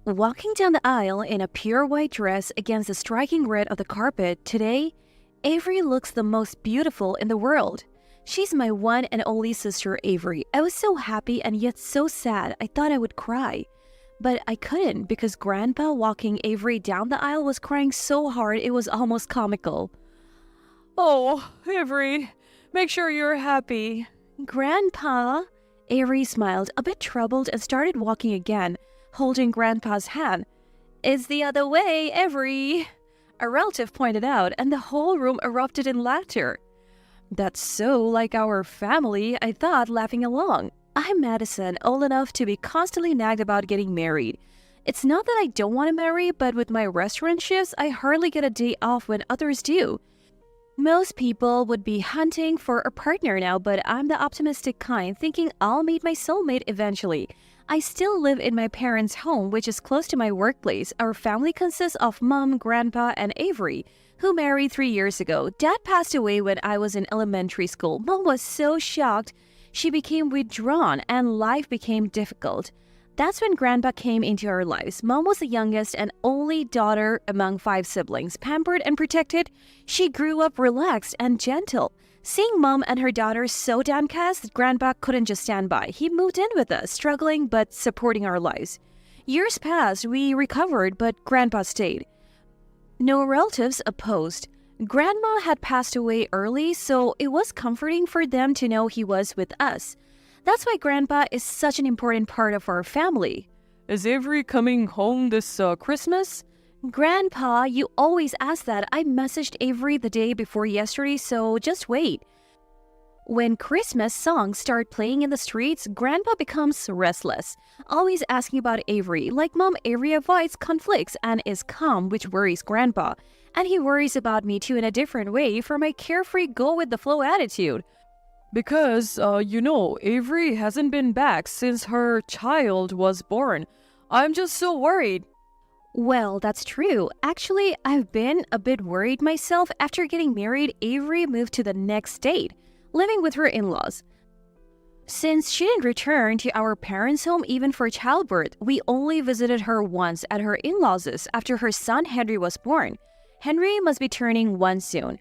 Walking down the aisle in a pure white dress against the striking red of the carpet today, Avery looks the most beautiful in the world. She's my one and only sister, Avery. I was so happy and yet so sad I thought I would cry. But I couldn't because Grandpa walking Avery down the aisle was crying so hard it was almost comical. Oh, Avery, make sure you're happy. Grandpa? Avery smiled, a bit troubled, and started walking again, holding Grandpa's hand. It's the other way, Avery, a relative pointed out, and the whole room erupted in laughter. That's so like our family, I thought, laughing along. I'm Madison, old enough to be constantly nagged about getting married. It's not that I don't want to marry, but with my restaurant shifts, I hardly get a day off when others do. Most people would be hunting for a partner now, but I'm the optimistic kind, thinking I'll meet my soulmate eventually. I still live in my parents' home, which is close to my workplace. Our family consists of Mom, Grandpa, and Avery, who married 3 years ago. Dad passed away when I was in elementary school. Mom was so shocked. She became withdrawn, and life became difficult. That's when Grandpa came into our lives. Mom was the youngest and only daughter among 5 siblings. Pampered and protected, she grew up relaxed and gentle. Seeing Mom and her daughter so downcast, Grandpa couldn't just stand by. He moved in with us, struggling but supporting our lives. Years passed, we recovered, but Grandpa stayed. No relatives opposed. Grandma had passed away early, so it was comforting for them to know he was with us. That's why Grandpa is such an important part of our family. Is Avery coming home this Christmas? Grandpa, you always ask that. I messaged Avery the day before yesterday, so just wait. When Christmas songs start playing in the streets, Grandpa becomes restless, always asking about Avery. Like Mom, Avery avoids conflicts and is calm, which worries Grandpa. And he worries about me too in a different way for my carefree go-with-the-flow attitude. Because, Avery hasn't been back since her child was born. I'm just so worried. Well, that's true. Actually, I've been a bit worried myself. After getting married, Avery moved to the next state, living with her in-laws. Since she didn't return to our parents' home even for childbirth, we only visited her once at her in-laws' after her son Henry was born. Henry must be turning 1 soon.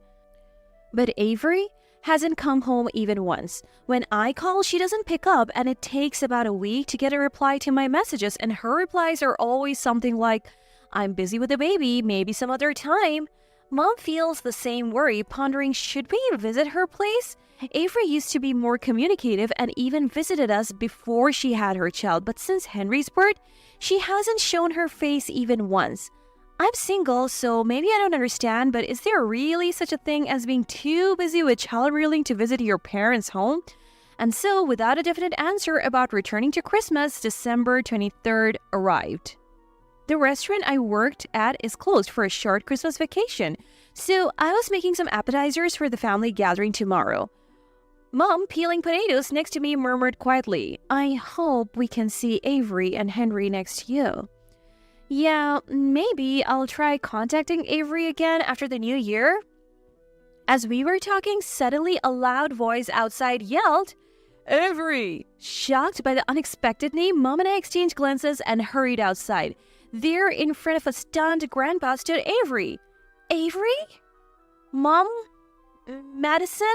But Avery hasn't come home even once. When I call, she doesn't pick up, and it takes about a week to get a reply to my messages, and her replies are always something like, I'm busy with the baby, maybe some other time. Mom feels the same worry, pondering, should we visit her place? Avery used to be more communicative and even visited us before she had her child, but since Henry's birth, she hasn't shown her face even once. I'm single, so maybe I don't understand, but is there really such a thing as being too busy with child rearing to visit your parents' home? And so, without a definite answer about returning to Christmas, December 23rd arrived. The restaurant I worked at is closed for a short Christmas vacation, so I was making some appetizers for the family gathering tomorrow. Mom, peeling potatoes next to me, murmured quietly, I hope we can see Avery and Henry next year. Yeah, maybe I'll try contacting Avery again after the new year. As we were talking, suddenly a loud voice outside yelled, Avery! Shocked by the unexpected name, Mom and I exchanged glances and hurried outside. There, in front of a stunned Grandpa, stood Avery. Avery? Mom? Madison?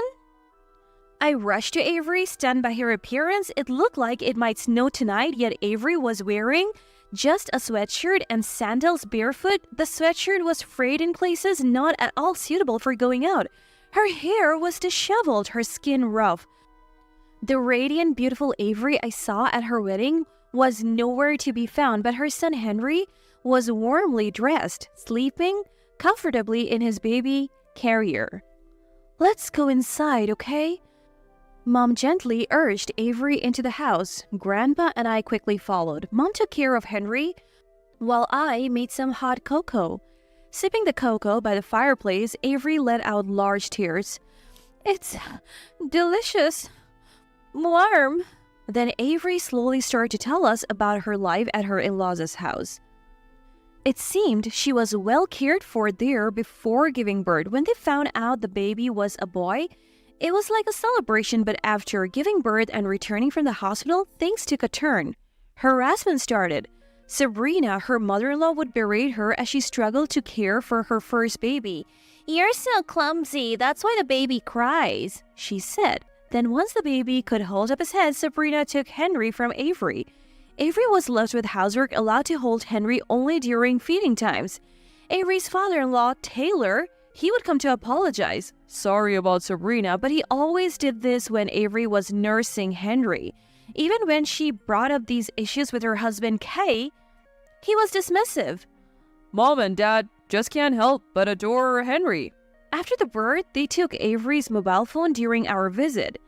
I rushed to Avery, stunned by her appearance. It looked like it might snow tonight, yet Avery was wearing just a sweatshirt and sandals barefoot. The sweatshirt was frayed in places, not at all suitable for going out. Her hair was disheveled, her skin rough. The radiant, beautiful Avery I saw at her wedding was nowhere to be found, but her son Henry was warmly dressed, sleeping comfortably in his baby carrier. Let's go inside, okay? Mom gently urged Avery into the house. Grandpa and I quickly followed. Mom took care of Henry, while I made some hot cocoa. Sipping the cocoa by the fireplace, Avery let out large tears. It's delicious. Warm. Then Avery slowly started to tell us about her life at her in-laws' house. It seemed she was well cared for there before giving birth. When they found out the baby was a boy, it was like a celebration, but after giving birth and returning from the hospital, things took a turn. Harassment started. Sabrina, her mother-in-law, would berate her as she struggled to care for her first baby. "You're so clumsy, that's why the baby cries," she said. Then once the baby could hold up his head, Sabrina took Henry from Avery. Avery was left with housework, allowed to hold Henry only during feeding times. Avery's father-in-law, Taylor, he would come to apologize. Sorry about Sabrina, but he always did this when Avery was nursing Henry. Even when she brought up these issues with her husband, Kay, he was dismissive. Mom and Dad just can't help but adore Henry. After the birth, they took Avery's mobile phone during our visit.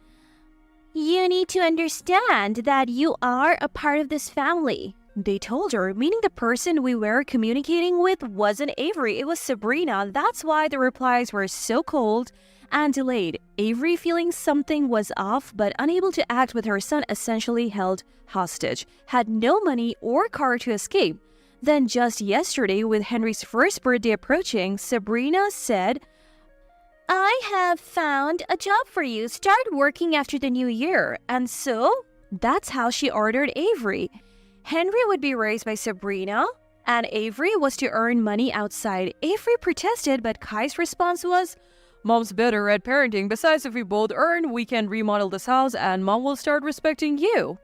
"You need to understand that you are a part of this family," they told her, meaning the person we were communicating with wasn't Avery, it was Sabrina. That's why the replies were so cold and delayed. Avery, feeling something was off but unable to act with her son essentially held hostage, had no money or car to escape. Then just yesterday, with Henry's first birthday approaching, Sabrina said, "I have found a job for you. Start working after the new year." And so, that's how she ordered Avery. Henry would be raised by Sabrina, and Avery was to earn money outside. Avery protested, but Kai's response was, Mom's better at parenting. Besides, if we both earn, we can remodel this house and Mom will start respecting you.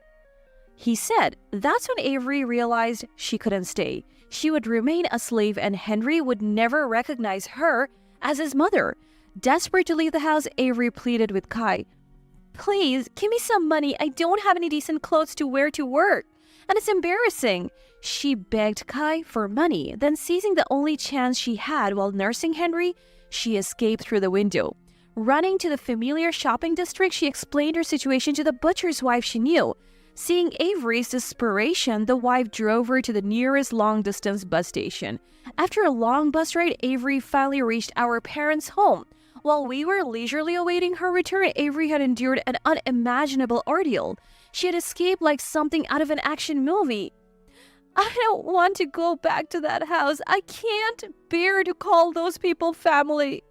He said. That's when Avery realized she couldn't stay. She would remain a slave and Henry would never recognize her as his mother. Desperate to leave the house, Avery pleaded with Kai. "Please, give me some money. I don't have any decent clothes to wear to work. And it's embarrassing." She begged Kai for money. Then, seizing the only chance she had while nursing Henry, she escaped through the window. Running to the familiar shopping district, she explained her situation to the butcher's wife she knew. Seeing Avery's desperation, the wife drove her to the nearest long-distance bus station. After a long bus ride, Avery finally reached our parents' home. While we were leisurely awaiting her return, Avery had endured an unimaginable ordeal. She had escaped like something out of an action movie. "I don't want to go back to that house. I can't bear to call those people family."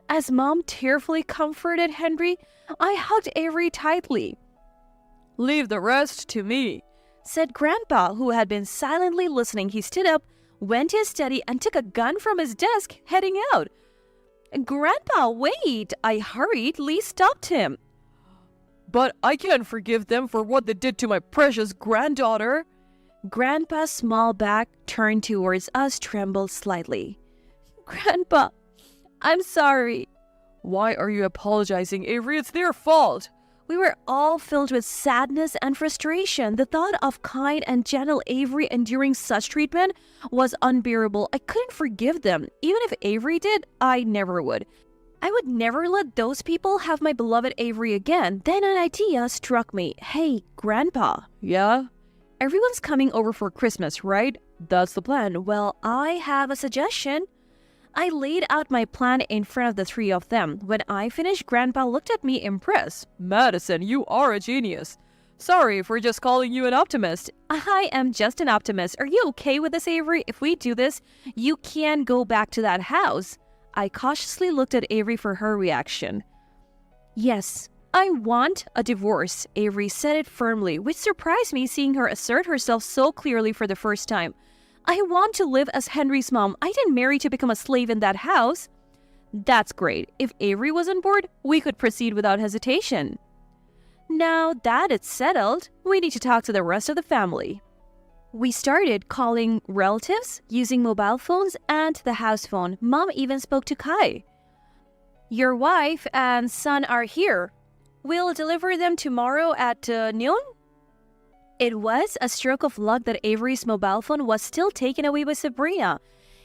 As Mom tearfully comforted Henry, I hugged Avery tightly. "Leave the rest to me," said Grandpa, who had been silently listening. He stood up, went to his study, and took a gun from his desk, heading out. "Grandpa, wait!" I hurriedly stopped him. "But I can't forgive them for what they did to my precious granddaughter." Grandpa's small back, turned towards us, trembled slightly. "Grandpa, I'm sorry." "Why are you apologizing, Avery? It's their fault." We were all filled with sadness and frustration. The thought of kind and gentle Avery enduring such treatment was unbearable. I couldn't forgive them. Even if Avery did, I never would. I would never let those people have my beloved Avery again. Then an idea struck me. "Hey, Grandpa." "Yeah?" "Everyone's coming over for Christmas, right?" "That's the plan." "Well, I have a suggestion." I laid out my plan in front of the three of them. When I finished, Grandpa looked at me impressed. "Madison, you are a genius. Sorry for just calling you an optimist." "I am just an optimist. Are you okay with this, Avery? If we do this, you can go back to that house." I cautiously looked at Avery for her reaction. "Yes, I want a divorce," Avery said it firmly, which surprised me seeing her assert herself so clearly for the first time. "I want to live as Henry's mom. I didn't marry to become a slave in that house." "That's great. If Avery was on board, we could proceed without hesitation." Now that it's settled, we need to talk to the rest of the family. We started calling relatives, using mobile phones and the house phone. Mom even spoke to Kai. "Your wife and son are here. We'll deliver them tomorrow at noon?" It was a stroke of luck that Avery's mobile phone was still taken away by Sabrina.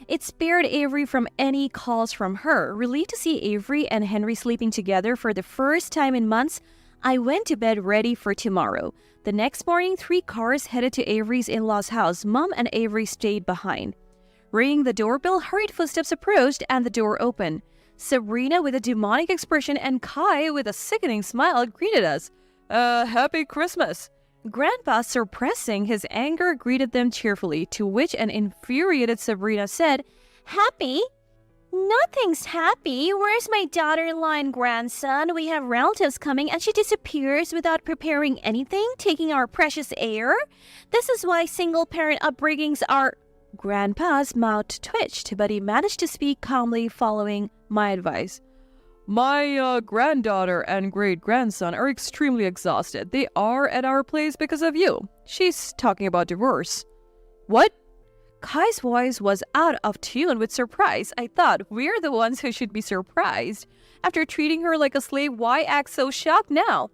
It spared Avery from any calls from her. Relieved to see Avery and Henry sleeping together for the first time in months, I went to bed ready for tomorrow. The next morning, 3 cars headed to Avery's in-laws' house. Mom and Avery stayed behind. Ringing the doorbell, hurried footsteps approached and the door opened. Sabrina, with a demonic expression, and Kai, with a sickening smile, greeted us. Happy Christmas." Grandpa, suppressing his anger, greeted them cheerfully, to which an infuriated Sabrina said, "Happy? Nothing's happy. Where's my daughter-in-law and grandson? We have relatives coming and she disappears without preparing anything, taking our precious air. This is why single-parent upbringings are... Grandpa's mouth twitched, but he managed to speak calmly following my advice. My granddaughter and great-grandson are extremely exhausted. They are at our place because of you. She's talking about divorce. What? Kai's voice was out of tune with surprise. I thought we're the ones who should be surprised. After treating her like a slave, why act so shocked now?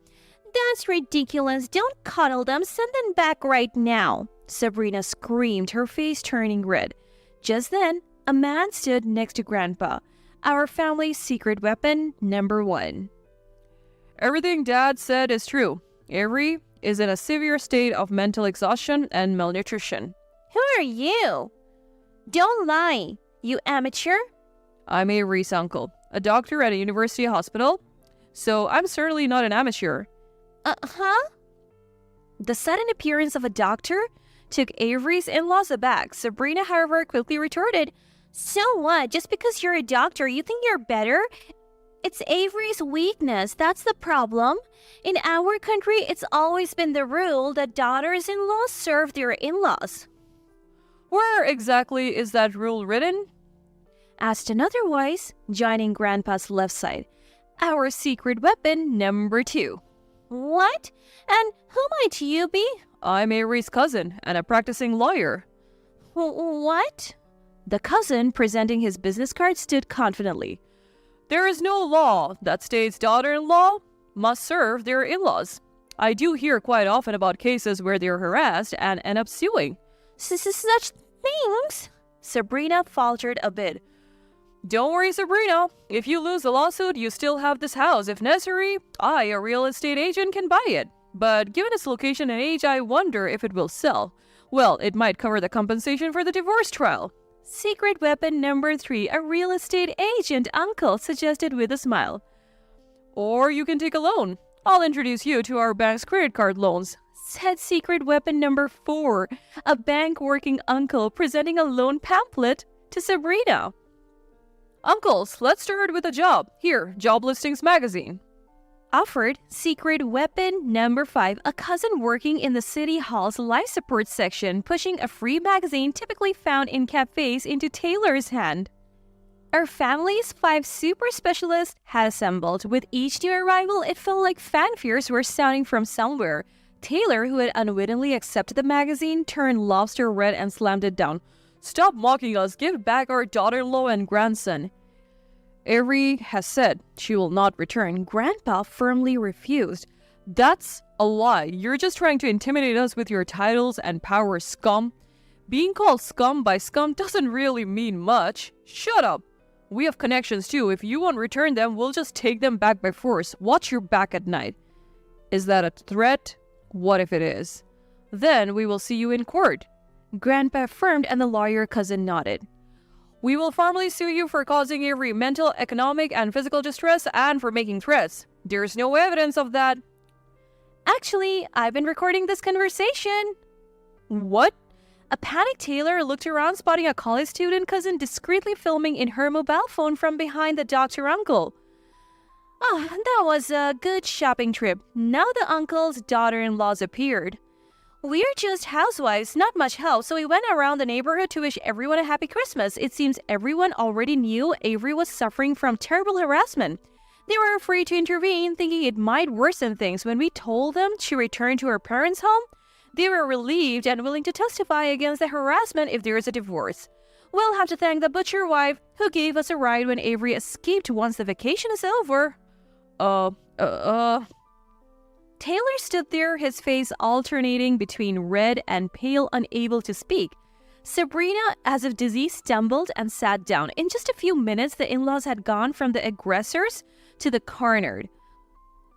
That's ridiculous. Don't cuddle them. Send them back right now. Sabrina screamed, her face turning red. Just then, a man stood next to Grandpa. Our family's secret weapon, number 1. Everything Dad said is true. Avery is in a severe state of mental exhaustion and malnutrition. Who are you? Don't lie, you amateur. I'm Avery's uncle, a doctor at a university hospital, so I'm certainly not an amateur. Huh? The sudden appearance of a doctor took Avery's in-laws aback. Sabrina, however, quickly retorted, so what? Just because you're a doctor, you think you're better? It's Avery's weakness. That's the problem. In our country, it's always been the rule that daughters-in-law serve their in-laws. Where exactly is that rule written? Asked another voice, joining Grandpa's left side. Our secret weapon, number 2. What? And who might you be? I'm Avery's cousin and a practicing lawyer. What? The cousin, presenting his business card, stood confidently. There is no law that states daughter-in-law must serve their in-laws. I do hear quite often about cases where they're harassed and end up suing. Such things? Sabrina faltered a bit. Don't worry, Sabrina. If you lose the lawsuit, you still have this house. If necessary, I, a real estate agent, can buy it. But given its location and age, I wonder if it will sell. Well, it might cover the compensation for the divorce trial. Secret weapon number 3, a real estate agent, Uncle suggested with a smile. Or you can take a loan. I'll introduce you to our bank's credit card loans. Said secret weapon number 4, a bank working uncle presenting a loan pamphlet to Sabrina. Uncles, let's start with a job. Here, Job Listings magazine. Offered secret weapon number 5, a cousin working in the city hall's life support section, pushing a free magazine typically found in cafes into Taylor's hand. Our family's 5 super specialists had assembled. With each new arrival, it felt like fanfares were sounding from somewhere. Taylor, who had unwittingly accepted the magazine, turned lobster red and slammed it down. Stop mocking us. Give back our daughter-in-law and grandson. Avery has said she will not return. Grandpa firmly refused. That's a lie. You're just trying to intimidate us with your titles and power, scum. Being called scum by scum doesn't really mean much. Shut up. We have connections too. If you won't return them, we'll just take them back by force. Watch your back at night. Is that a threat? What if it is? Then we will see you in court. Grandpa affirmed and the lawyer cousin nodded. We will formally sue you for causing Avery mental, economic, and physical distress and for making threats. There's no evidence of that. Actually, I've been recording this conversation. What? A panicked Taylor looked around, spotting a college student cousin discreetly filming in her mobile phone from behind the doctor uncle. Oh, that was a good shopping trip. Now the uncle's daughter-in-laws appeared. We're just housewives, not much help, so we went around the neighborhood to wish everyone a happy Christmas. It seems everyone already knew Avery was suffering from terrible harassment. They were afraid to intervene, thinking it might worsen things. When we told them to return to her parents' home, they were relieved and willing to testify against the harassment if there is a divorce. We'll have to thank the butcher wife who gave us a ride when Avery escaped once the vacation is over. Taylor stood there, his face alternating between red and pale, unable to speak. Sabrina, as if dizzy, stumbled and sat down. In just a few minutes, the in-laws had gone from the aggressors to the cornered.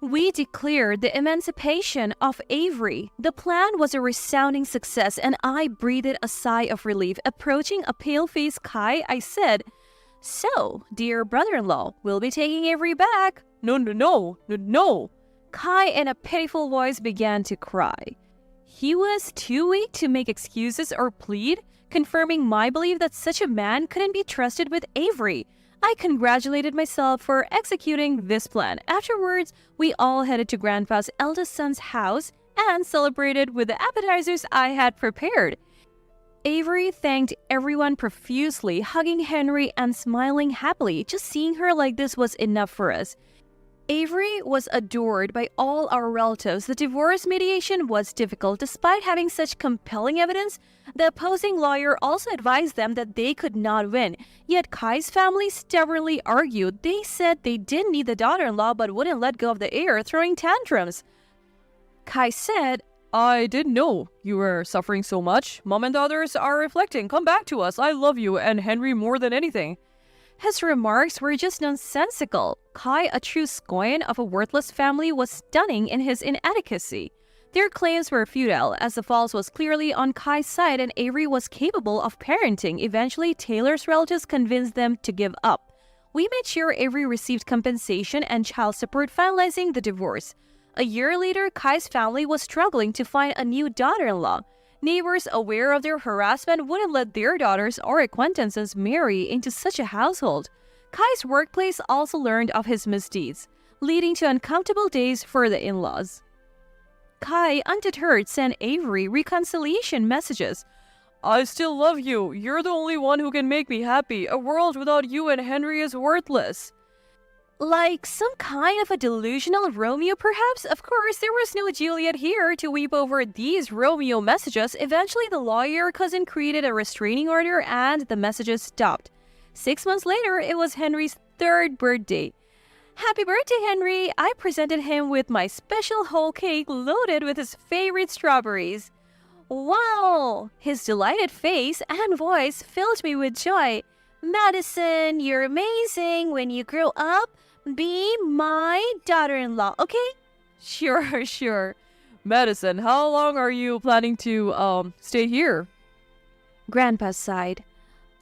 We declared the emancipation of Avery. The plan was a resounding success, and I breathed a sigh of relief. Approaching a pale-faced Kai, I said, "So, dear brother-in-law, we'll be taking Avery back." No. Kai, in a pitiful voice, began to cry. He was too weak to make excuses or plead, confirming my belief that such a man couldn't be trusted with Avery. I congratulated myself for executing this plan. Afterwards, we all headed to Grandpa's eldest son's house and celebrated with the appetizers I had prepared. Avery thanked everyone profusely, hugging Henry and smiling happily. Just seeing her like this was enough for us. Avery was adored by all our relatives. The divorce mediation was difficult. Despite having such compelling evidence, the opposing lawyer also advised them that they could not win. Yet Kai's family stubbornly argued. They said they didn't need the daughter-in-law but wouldn't let go of the heir, throwing tantrums. Kai said, I didn't know you were suffering so much. Mom and daughters are reflecting. Come back to us. I love you and Henry more than anything. His remarks were just nonsensical. Kai, a true scion of a worthless family, was stunning in his inadequacy. Their claims were futile, as the fault was clearly on Kai's side and Avery was capable of parenting. Eventually, Taylor's relatives convinced them to give up. We made sure Avery received compensation and child support, finalizing the divorce. A year later, Kai's family was struggling to find a new daughter-in-law. Neighbors aware of their harassment wouldn't let their daughters or acquaintances marry into such a household. Kai's workplace also learned of his misdeeds, leading to uncomfortable days for the in-laws. Kai, undeterred, sent Avery reconciliation messages. I still love you. You're the only one who can make me happy. A world without you and Henry is worthless. Like some kind of a delusional Romeo, perhaps? Of course, there was no Juliet here to weep over these Romeo messages. Eventually, the lawyer cousin created a restraining order and the messages stopped. 6 months later, it was Henry's 3rd birthday. Happy birthday, Henry! I presented him with my special whole cake loaded with his favorite strawberries. Wow! His delighted face and voice filled me with joy. Madison, you're amazing. When you grow up, be my daughter-in-law, okay? Sure. Madison, how long are you planning to stay here? Grandpa sighed.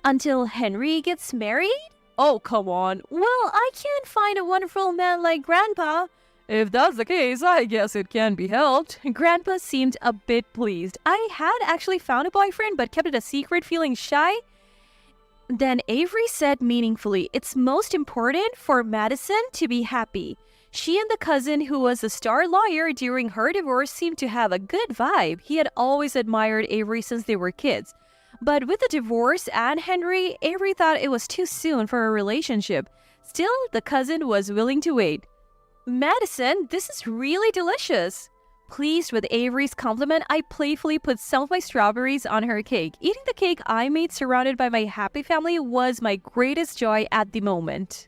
Until Henry gets married? Oh, come on. Well, I can't find a wonderful man like Grandpa. If that's the case, I guess it can be helped. Grandpa seemed a bit pleased. I had actually found a boyfriend but kept it a secret, feeling shy. Then Avery said meaningfully, it's most important for Madison to be happy. She and the cousin who was a star lawyer during her divorce seemed to have a good vibe. He had always admired Avery since they were kids. But with the divorce and Henry, Avery thought it was too soon for a relationship. Still, the cousin was willing to wait. Madison, this is really delicious. Pleased with Avery's compliment, I playfully put some of my strawberries on her cake. Eating the cake I made surrounded by my happy family was my greatest joy at the moment.